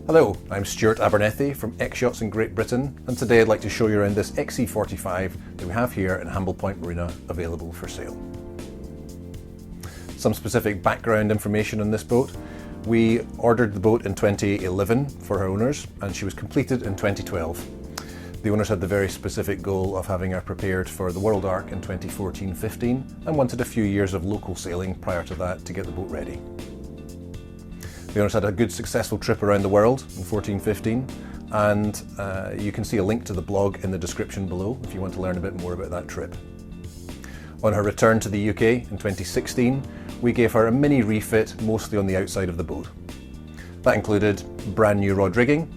Hello, I'm Stuart Abernethy from X-Yachts Great Britain, and today I'd like to show you around this XC45 that we have here in Hamble Point Marina, available for sale. Some specific background information on this boat. We ordered the boat in 2011 for her owners, and she was completed in 2012. The owners had the very specific goal of having her prepared for the World Arc in 2014-15 and wanted a few years of local sailing prior to that to get the boat ready. The owners had a good successful trip around the world in 14-15, and you can see a link to the blog in the description below if you want to learn a bit more about that trip. On her return to the UK in 2016, we gave her a mini refit, mostly on the outside of the boat. That included brand new rod rigging,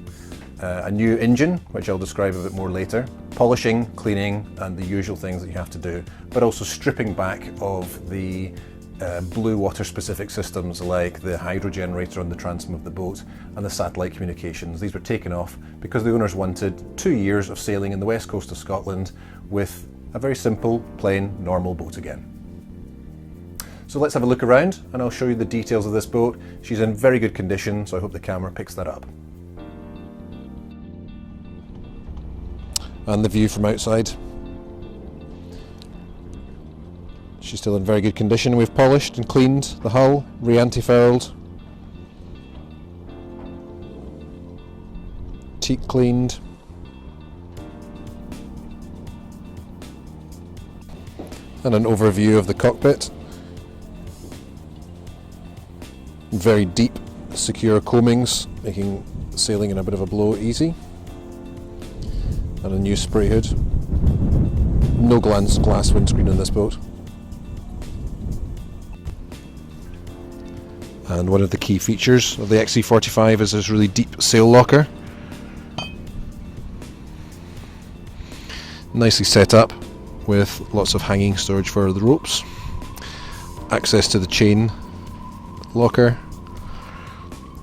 a new engine, which I'll describe a bit more later, polishing, cleaning, and the usual things that you have to do, but also stripping back of the blue water specific systems like the hydro generator on the transom of the boat and the satellite communications. These were taken off because the owners wanted 2 years of sailing in the west coast of Scotland with a very simple, plain, normal boat again. So let's have a look around and I'll show you the details of this boat. She's in very good condition, so I hope the camera picks that up. And the view from outside. She's still in very good condition. We've polished and cleaned the hull, re-anti-fouled, teak cleaned, and an overview of the cockpit. Very deep, secure coamings, making sailing in a bit of a blow easy, and a new spray hood. No glass windscreen on this boat. And one of the key features of the XC45 is this really deep sail locker. Nicely set up with lots of hanging storage for the ropes. Access to the chain locker.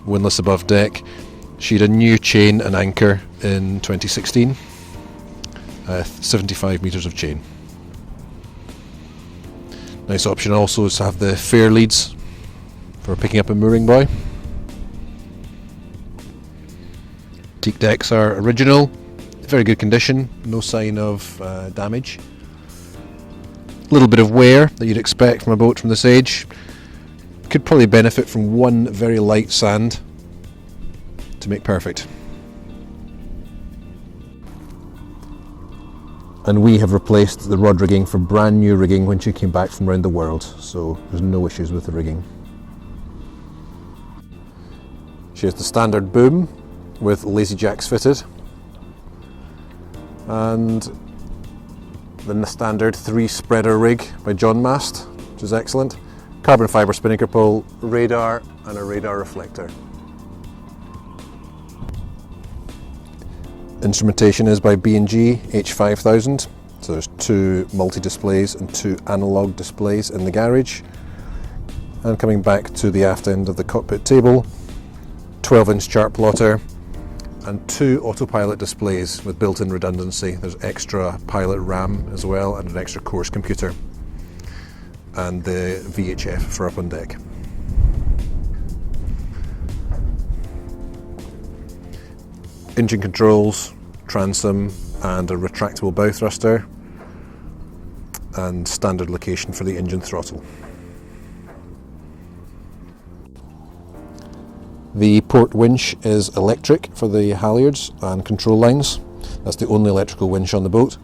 Windlass above deck. She had a new chain and anchor in 2016. 75 metres of chain. Nice option also is to have the fair leads for picking up a mooring buoy. Teak decks are original, very good condition, no sign of damage. A little bit of wear that you'd expect from a boat from this age. Could probably benefit from one very light sand to make perfect. And we have replaced the rod rigging for brand new rigging when she came back from around the world, so there's no issues with the rigging. She has the standard boom with lazy jacks fitted, and the standard 3-spreader rig by John Mast, which is excellent. Carbon fibre spinnaker pole, radar, and a radar reflector. Instrumentation is by B&G H5000, so there's 2 multi-displays and 2 analogue displays in the garage. And coming back to the aft end of the cockpit table, 12-inch chart plotter and 2 autopilot displays with built-in redundancy. There's extra pilot RAM as well and an extra course computer, and the VHF for up on deck. Engine controls, transom and a retractable bow thruster, and standard location for the engine throttle. The port winch is electric for the halyards and control lines. That's the only electrical winch on the boat.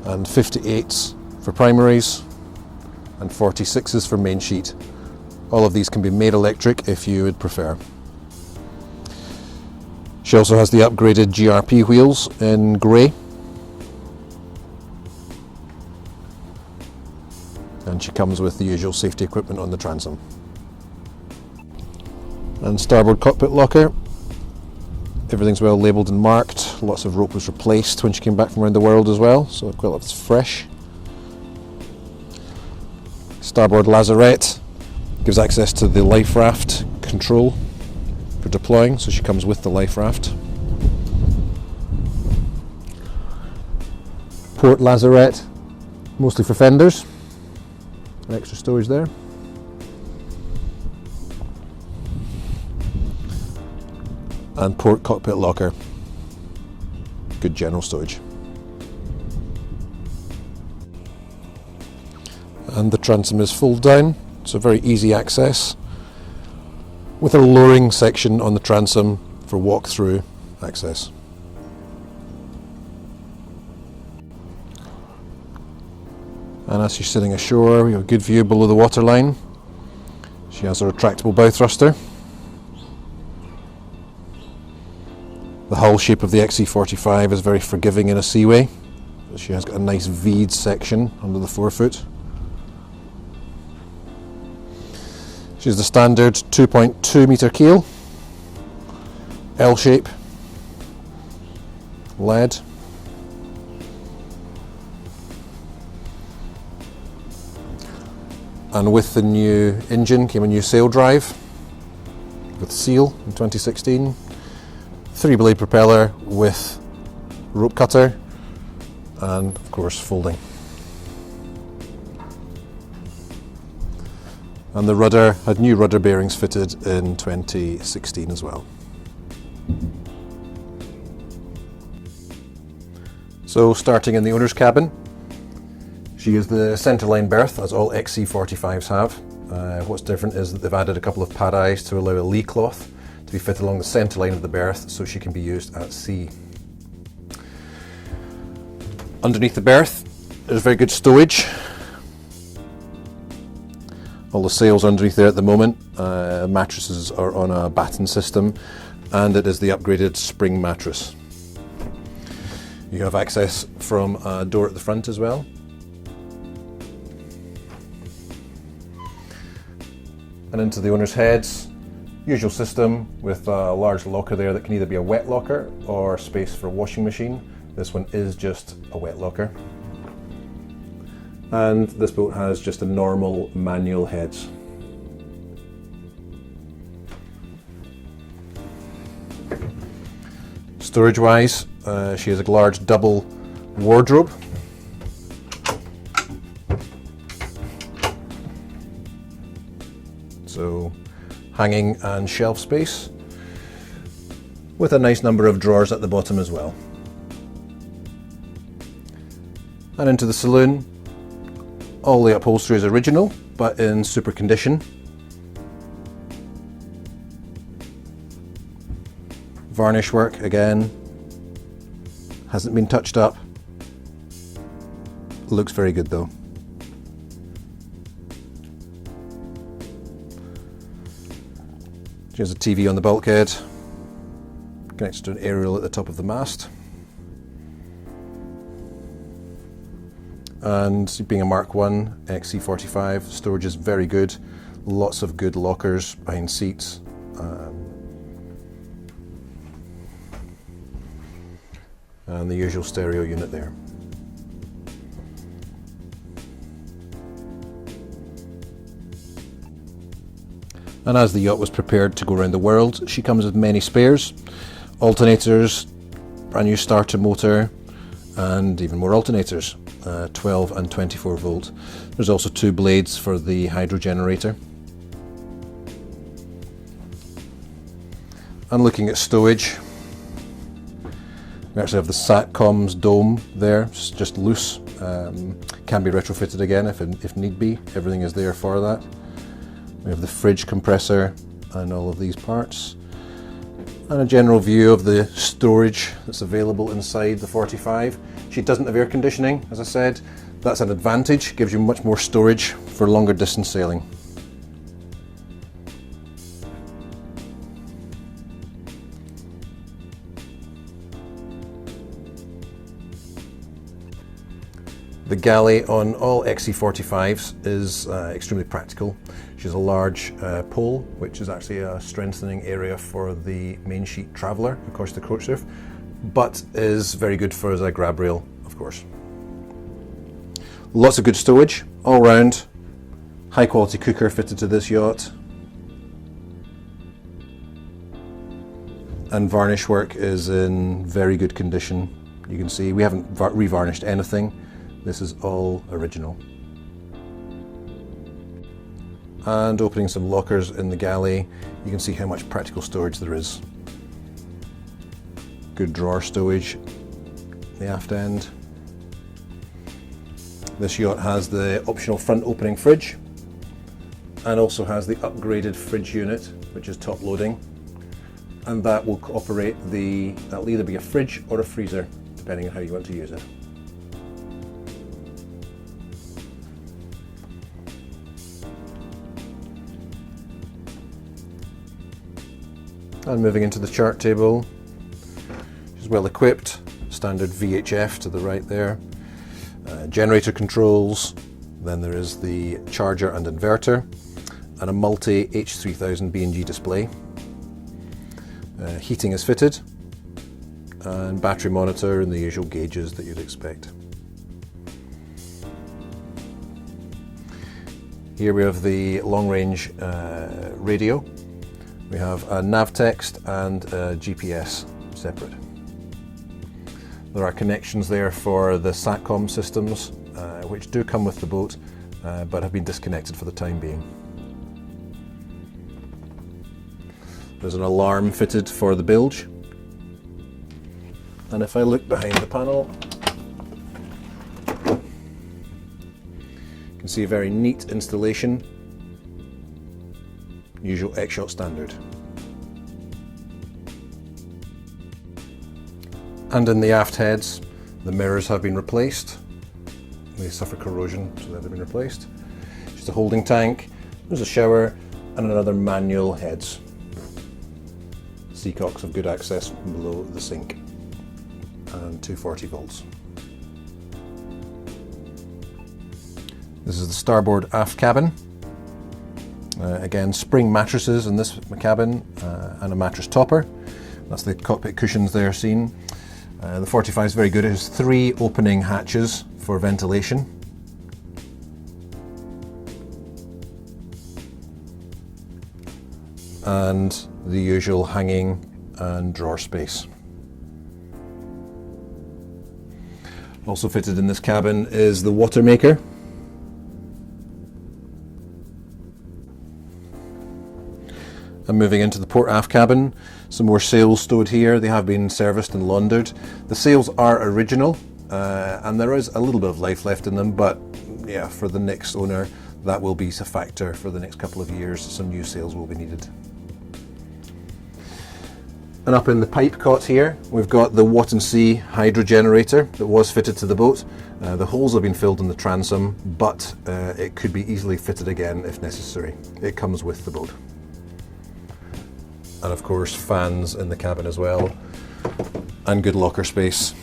And 58s for primaries and 46s for main sheet. All of these can be made electric if you would prefer. She also has the upgraded GRP wheels in grey. And she comes with the usual safety equipment on the transom. And starboard cockpit locker. Everything's well labelled and marked. Lots of rope was replaced when she came back from around the world as well, so quite a lot's fresh. Starboard lazarette gives access to the life raft control for deploying, so she comes with the life raft. Port lazarette, mostly for fenders. Extra storage there. and port cockpit locker. Good general storage. And the transom is fold down, so very easy access, with a lowering section on the transom for walk-through access. And as she's sitting ashore, we have a good view below the waterline. She has a retractable bow thruster. The hull shape of the XC45 is very forgiving in a seaway. She has got a nice V'd section under the forefoot. She has the standard 2.2 metre keel, L shape, lead. And with the new engine came a new sail drive with seal in 2016, 3-blade propeller with rope cutter, and of course folding. And the rudder had new rudder bearings fitted in 2016 as well. So starting in the owner's cabin, she is the centerline berth, as all XC45s have. What's different is that they've added a couple of pad eyes to allow a lee cloth to be fitted along the centerline of the berth so she can be used at sea. Underneath the berth, there's very good stowage. All the sails underneath there at the moment. Mattresses are on a batten system, and it is the upgraded spring mattress. You have access from a door at the front as well. And into the owner's heads, usual system with a large locker there that can either be a wet locker or space for a washing machine. This one is just a wet locker. And this boat has just a normal manual heads. Storage wise, she has a large double wardrobe. So hanging and shelf space, with a nice number of drawers at the bottom as well. And into the saloon, all the upholstery is original, but in super condition. Varnish work again, hasn't been touched up. Looks very good though. She has a TV on the bulkhead, connected to an aerial at the top of the mast. And being a Mark 1 XC45, storage is very good. Lots of good lockers behind seats. And the usual stereo unit there. And as the yacht was prepared to go around the world, she comes with many spares, alternators, brand new starter motor, and even more alternators, 12 and 24 volt. There's also 2 blades for the hydro generator. And looking at stowage, we actually have the SATCOM's dome there, it's just loose, can be retrofitted again if need be. Everything is there for that. We have the fridge compressor and all of these parts, and a general view of the storage that's available inside the 45. She doesn't have air conditioning, as I said. That's an advantage, gives you much more storage for longer distance sailing. The galley on all XC45s is extremely practical. She has a large pole, which is actually a strengthening area for the main sheet traveller across the coach surf, but is very good for as a grab rail, of course. Lots of good stowage all round. High quality cooker fitted to this yacht. And varnish work is in very good condition. You can see we haven't revarnished anything. This is all original. And opening some lockers in the galley, you can see how much practical storage there is. Good drawer stowage, the aft end. This yacht has the optional front opening fridge and also has the upgraded fridge unit, which is top loading, and that will operate that'll either be a fridge or a freezer, depending on how you want to use it. And moving into the chart table, which is well equipped, standard VHF to the right there, generator controls, then there is the charger and inverter, and a multi H3000 B&G display. Heating is fitted, and battery monitor and the usual gauges that you'd expect. Here we have the long-range radio. We have a nav text and a GPS separate. There are connections there for the SATCOM systems, which do come with the boat, but have been disconnected for the time being. There's an alarm fitted for the bilge. And if I look behind the panel, you can see a very neat installation. Usual X-Yacht standard. And in the aft heads, the mirrors have been replaced. They suffer corrosion, so they've been replaced. Just a holding tank, there's a shower, and another manual heads. Seacocks have good access below the sink, and 240 volts. This is the starboard aft cabin. Again, spring mattresses in this cabin and a mattress topper. That's the cockpit cushions there seen. The 45 is very good. It has 3 opening hatches for ventilation. And the usual hanging and drawer space. Also fitted in this cabin is the water maker. And moving into the port aft cabin, some more sails stowed here. They have been serviced and laundered. The sails are original, and there is a little bit of life left in them, but yeah, for the next owner, that will be a factor for the next couple of years. Some new sails will be needed. And up in the pipe cot here, we've got the Watt&C hydro generator that was fitted to the boat. The holes have been filled in the transom, but it could be easily fitted again if necessary. It comes with the boat. And of course, fans in the cabin as well, and good locker space.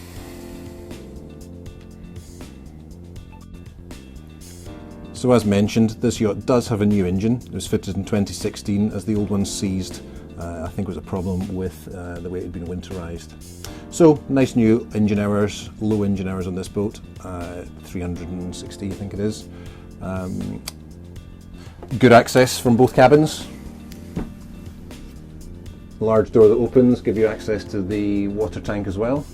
So as mentioned, this yacht does have a new engine. It was fitted in 2016 as the old one seized. I think it was a problem with the way it had been winterized. So nice new engine hours, low engine hours on this boat, 360 I think it is. Good access from both cabins. Large door that opens, give you access to the water tank as well.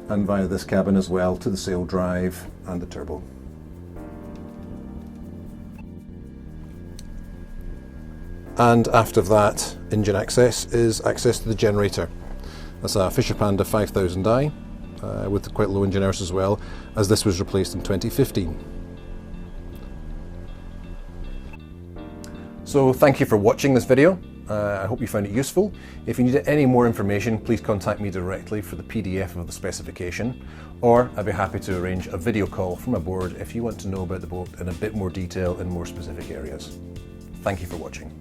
And via this cabin as well to the sail drive and the turbo. And after that engine access is access to the generator. That's a Fisher Panda 5000i with quite low engine hours as well, as this was replaced in 2015. So thank you for watching this video. I hope you found it useful. If you need any more information, please contact me directly for the PDF of the specification, or I'd be happy to arrange a video call from aboard if you want to know about the boat in a bit more detail in more specific areas. Thank you for watching.